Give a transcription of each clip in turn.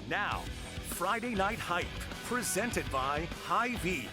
Now, Friday Night Hype, presented by Hy-Vee.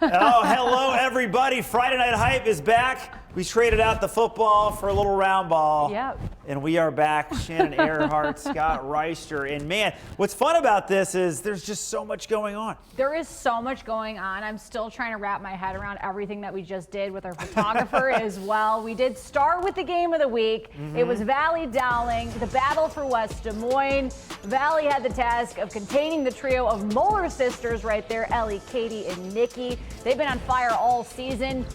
Oh, hello, everybody. Friday Night Hype is back. We traded out the football for a little round ball. Yep. And we are back. Shannon Earhart, Scott Reister. And man, what's fun about this is there's just so much going on. There is so much going on. I'm still trying to wrap my head around everything that we just did with our photographer as well. We did start with the game of the week. It was Valley Dowling, the battle for West Des Moines. Valley had the task of containing the trio of Moeller sisters right there, Ellie, Katie, and Nikki. They've been on fire all season.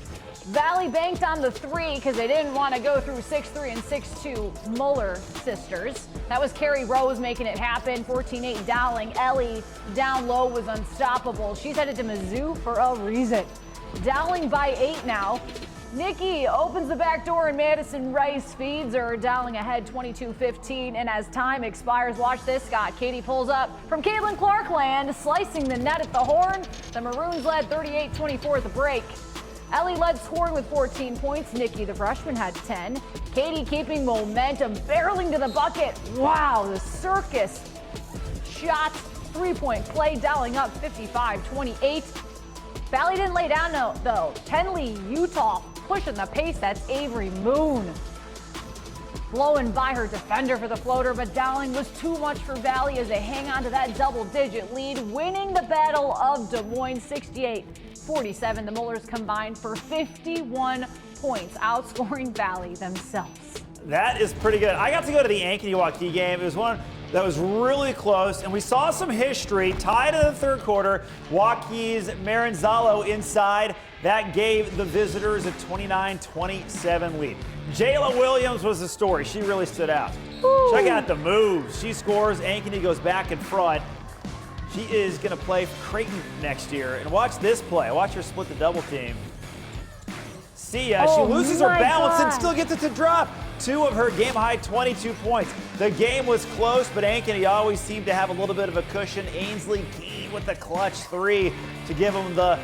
Valley banked on the 3 because they didn't want to go through 6'3" and 6'2" Moeller sisters. That was Carrie Rose making it happen. 14-8 Dowling. Ellie down low was unstoppable. She's headed to Mizzou for a reason. Dowling by 8 now. Nikki opens the back door and Madison Rice feeds her. Dowling ahead 22-15. And as time expires, watch this, Scott. Katie pulls up from Caitlin Clarkland, slicing the net at the horn. The Maroons led 38-24 at the break. Ellie led scoring with 14 points. Nikki, the freshman, had 10. Katie keeping momentum, barreling to the bucket. Wow, the circus shots, three-point play, Dowling up 55-28. Valley didn't lay down though. Tenley, Utah pushing the pace. That's Avery Moon blowing by her defender for the floater, but Dowling was too much for Valley as they hang on to that double-digit lead, winning the Battle of Des Moines 68-47. The Moellers combined for 51 points, outscoring Valley themselves. That is pretty good. I got to go to the Ankeny-Waukee game. It was one that was really close, and we saw some history. Tied in the third quarter, Waukee's Maranzalo inside. That gave the visitors a 29-27 lead. Jayla Williams was the story. She really stood out. Ooh. Check out the moves. She scores. Ankeny goes back in front. She is going to play for Creighton next year. And watch this play. Watch her split the double team. See ya. Oh, she loses her my balance and God. still gets it to drop. 2 of her game-high 22 points. The game was close, but Ankeny always seemed to have a little bit of a cushion. Ainsley Keene with the clutch 3 to give them the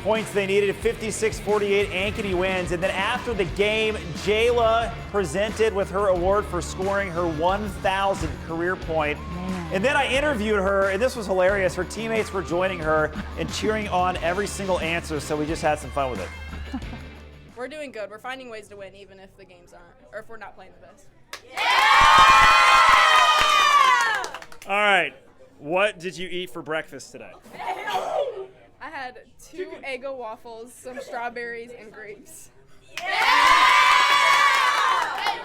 points they needed. 56-48, Ankeny wins. And then after the game, Jayla presented with her award for scoring her 1,000th career point. And then I interviewed her, and this was hilarious. Her teammates were joining her and cheering on every single answer, so we just had some fun with it. We're doing good. We're finding ways to win even if the games aren't, or if we're not playing the best. All right, what did you eat for breakfast today? I had 2 Eggo waffles, some strawberries, and grapes. Hey,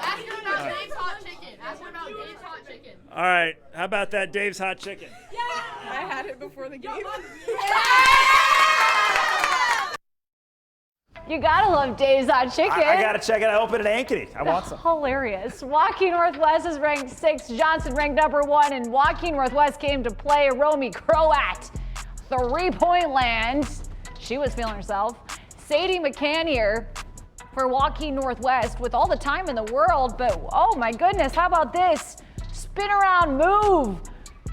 ask her about Dave's hot chicken. Ask her about Dave's hot chicken. All right, how about that Dave's hot chicken? I had it before the game. You gotta love Dave's Hot Chicken. I got to check it out. I opened at Ankeny. I want some. Hilarious. Waukee Northwest is ranked 6th. Johnson ranked number 1. And Waukee Northwest came to play Romy Croat. 3-point land. She was feeling herself. Sadie McCannier for Waukee Northwest with all the time in the world. But oh my goodness, how about this? Spin around move.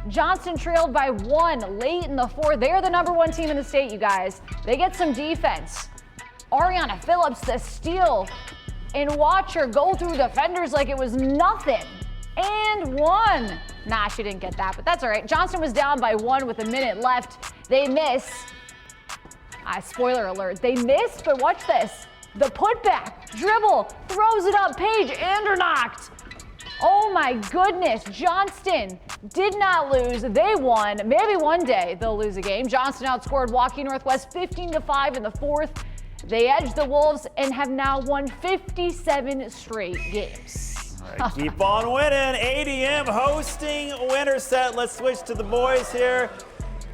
Johnson trailed by 1 late in the 4th. They're the number 1 team in the state, you guys. They get some defense. Ariana Phillips, the steal, and watch her go through defenders like it was nothing. And 1. Nah, she didn't get that, but that's all right. Johnson was down by 1 with a minute left. They miss. Spoiler alert, they missed, but watch this. The putback, dribble, throws it up, Paige Andernacht. Oh my goodness, Johnston did not lose. They won. Maybe one day they'll lose a game. Johnston outscored Waukee Northwest 15-5 in the 4th. They edged the Wolves and have now won 57 straight games. All right, keep on winning. ADM hosting Winterset. Let's switch to the boys here.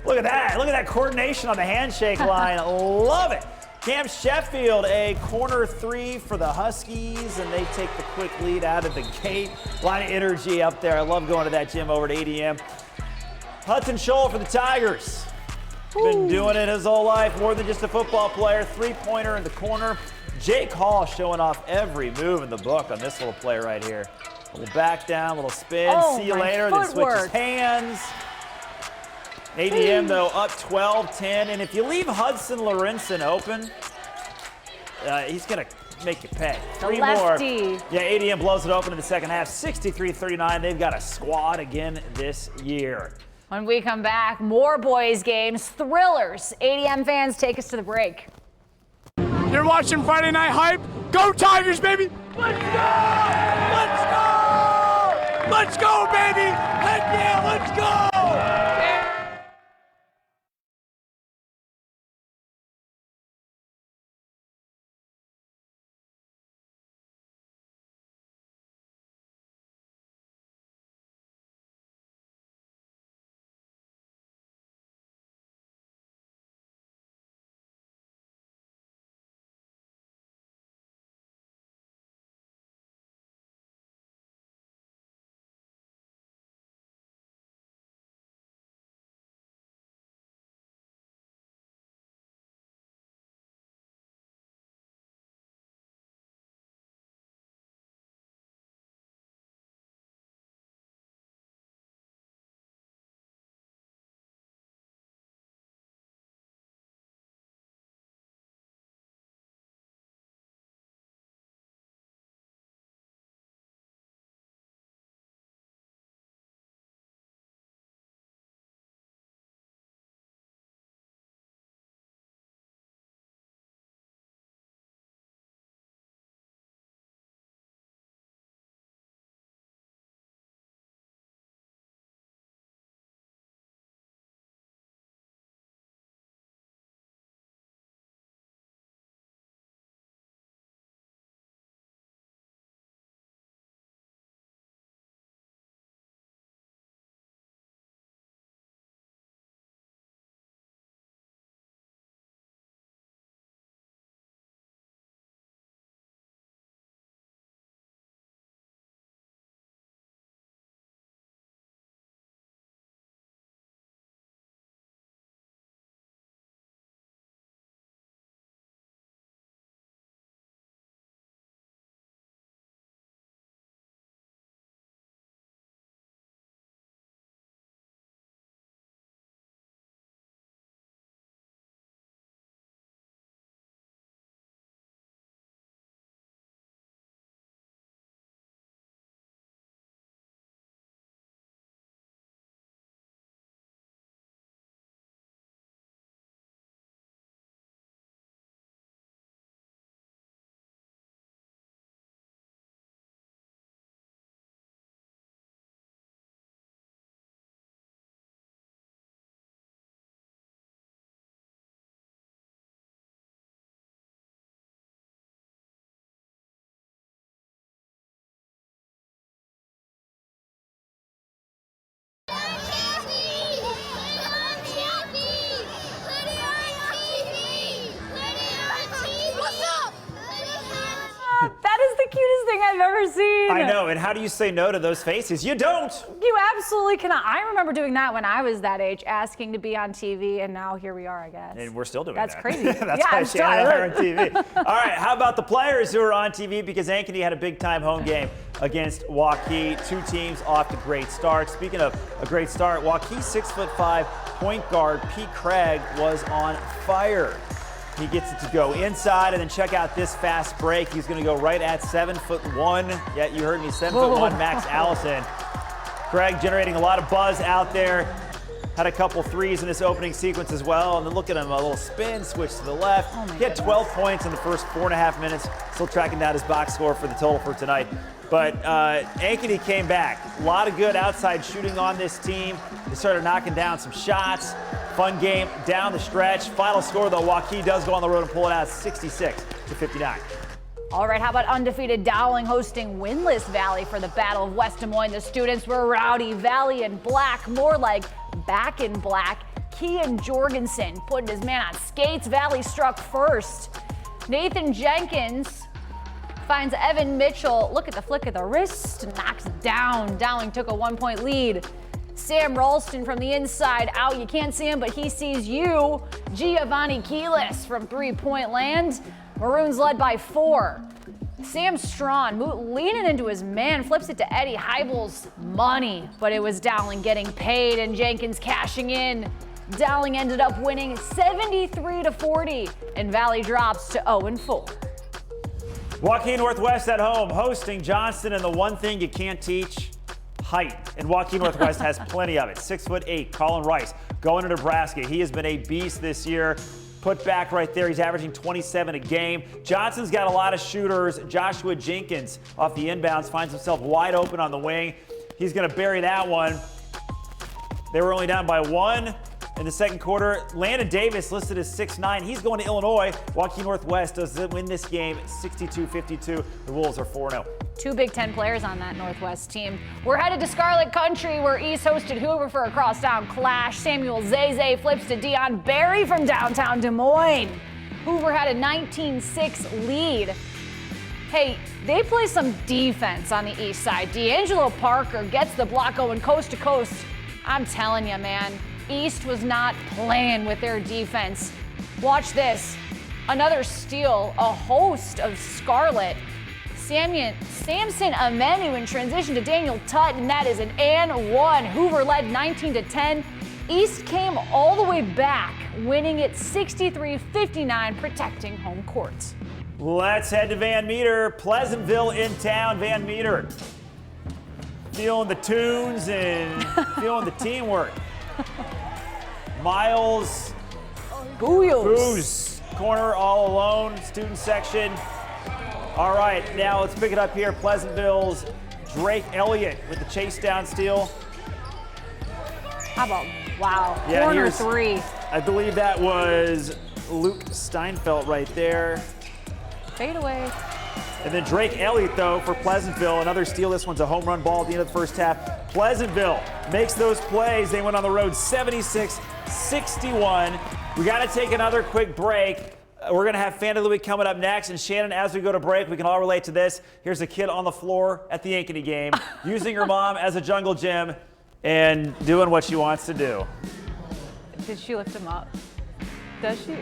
Look at that. Look at that coordination on the handshake line. Love it. Cam Sheffield, a corner 3 for the Huskies, and they take the quick lead out of the gate. A lot of energy up there. I love going to that gym over at ADM. Hudson Scholl for the Tigers. Been doing it his whole life, more than just a football player. 3-pointer in the corner. Jake Hall showing off every move in the book on this little play right here. A little back down, little spin, Oh, see you my later, then switches footwork. hands. ADM, though, up 12-10. And if you leave Hudson Lorenzen open, he's going to make you pay. The 3 lefty. more. Yeah, ADM blows it open in the second half, 63-39. They've got a squad again this year. When we come back, more boys games, thrillers. ADM fans, take us to the break. You're watching Friday Night Hype. Go Tigers, baby! Let's go! Let's go! Let's go, baby! Heck yeah, let's go! That is the cutest thing I've ever seen. I know, and how do you say no to those faces? You don't. You absolutely cannot. I remember doing that when I was that age, asking to be on TV, and now here we are, I guess. And we're still doing That's that. crazy. That's Yeah, why I'm Shannon and I are on sorry. TV. All right, how about the players who are on TV? Because Ankeny had a big-time home game against Waukee. 2 teams off to great starts. Speaking of a great start, Waukee 6'5" point guard Pete Craig was on fire. He gets it to go inside, and then check out this fast break. He's going to go right at 7'1". Yeah, you heard me, 7'1" Max Allison. Craig generating a lot of buzz out there. Had a couple threes in this opening sequence as well. And then look at him, a little spin, switch to the left. He had 12 points in the first 4.5 minutes. Still tracking down his box score for the total for tonight. But Ankeny came back. A lot of good outside shooting on this team. They started knocking down some shots. Fun game down the stretch. Final score, though, Waukee does go on the road and pull it out 66-59. All right, how about undefeated Dowling hosting winless Valley for the Battle of West Des Moines? The students were rowdy. Valley in black, more like back in black. Kean Jorgensen putting his man on skates. Valley struck first. Nathan Jenkins finds Evan Mitchell. Look at the flick of the wrist. Knocks down. Dowling took a 1-point lead. Sam Ralston from the inside out. You can't see him, but he sees you. Giovanni Keelis from 3-point land. Maroons led by 4. Sam Strawn leaning into his man, flips it to Eddie Heibel's money, but it was Dowling getting paid and Jenkins cashing in. Dowling ended up winning 73-40, and Valley drops to 0-4. Joaquin Northwest at home, hosting Johnston, and the one thing you can't teach, height. And Joaquin Northwest has plenty of it. 6'8", Colin Rice going to Nebraska. He has been a beast this year. Put back right there. He's averaging 27 a game. Johnson's got a lot of shooters. Joshua Jenkins off the inbounds finds himself wide open on the wing. He's going to bury that one. They were only down by 1 in the second quarter. Landon Davis listed as 6'9". He's going to Illinois. Joaquin Northwest does win this game 62-52. The Wolves are 4-0. 2 Big Ten players on that Northwest team. We're headed to Scarlet Country, where East hosted Hoover for a crosstown clash. Samuel Zeze flips to Dion Berry from downtown Des Moines. Hoover had a 19-6 lead. Hey, they play some defense on the east side. D'Angelo Parker gets the block going coast to coast. I'm telling you, man, East was not playing with their defense. Watch this. Another steal, a host of Scarlet. Samson Amenu in transition to Daniel Tutt, and that is an and one. Hoover led 19-10. East came all the way back, winning it 63-59, protecting home court. Let's head to Van Meter. Pleasantville in town. Van Meter feeling the tunes and feeling the teamwork. Miles Booz, corner all alone, student section. All right, now let's pick it up here. Pleasantville's Drake Elliott with the chase down steal. How about, wow, Yeah, corner 3. I believe that was Luke Steinfeld right there. Fade away. And then Drake Elliott, though, for Pleasantville, another steal. This one's a home run ball at the end of the first half. Pleasantville makes those plays. They went on the road 76-61. We got to take another quick break. We're going to have Fan of the Week coming up next. And Shannon, as we go to break, we can all relate to this. Here's a kid on the floor at the Ankeny game, using her mom as a jungle gym and doing what she wants to do. Did she lift him up? Does she?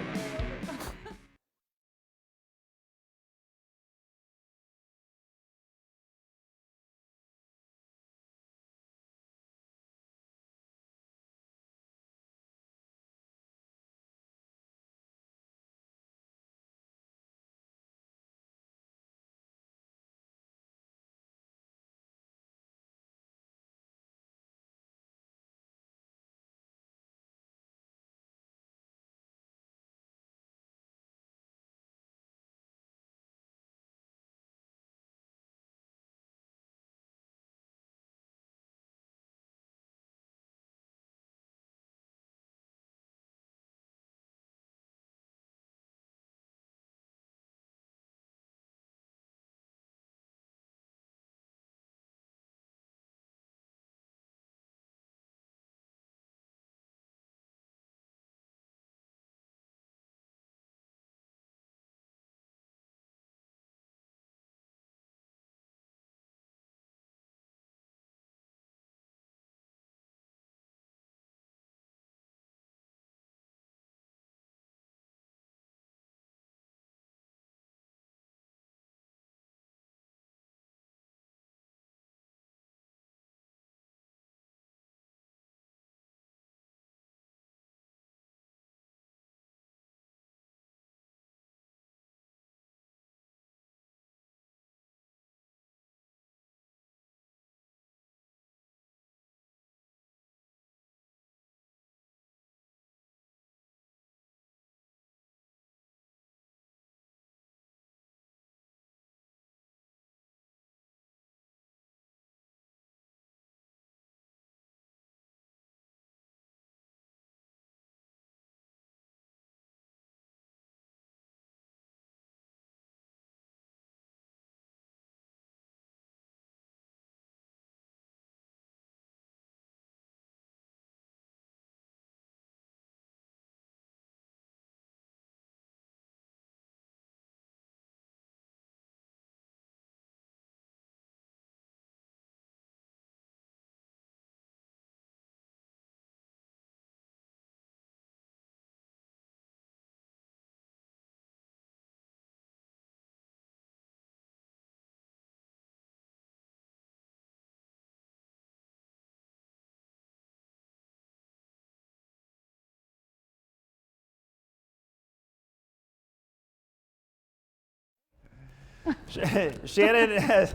Shannon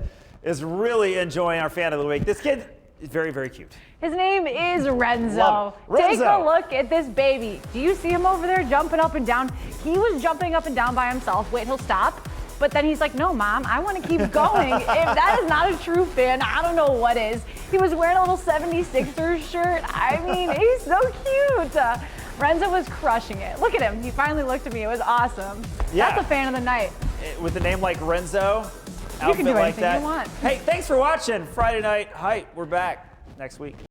is really enjoying our fan of the week. This kid is very, very cute. His name is Renzo. Love it. Take Renzo. a look at this baby. Do you see him over there jumping up and down? He was jumping up and down by himself. Wait, he'll stop. But then he's like, no, Mom, I want to keep going. If that is not a true fan, I don't know what is. He was wearing a little 76ers shirt. I mean, he's so cute. Renzo was crushing it. Look at him. He finally looked at me. It was awesome. Yeah. That's a fan of the night. With a name like Renzo, You can do outfit like anything that. you want. Hey, thanks for watching Friday Night Hype. We're back next week.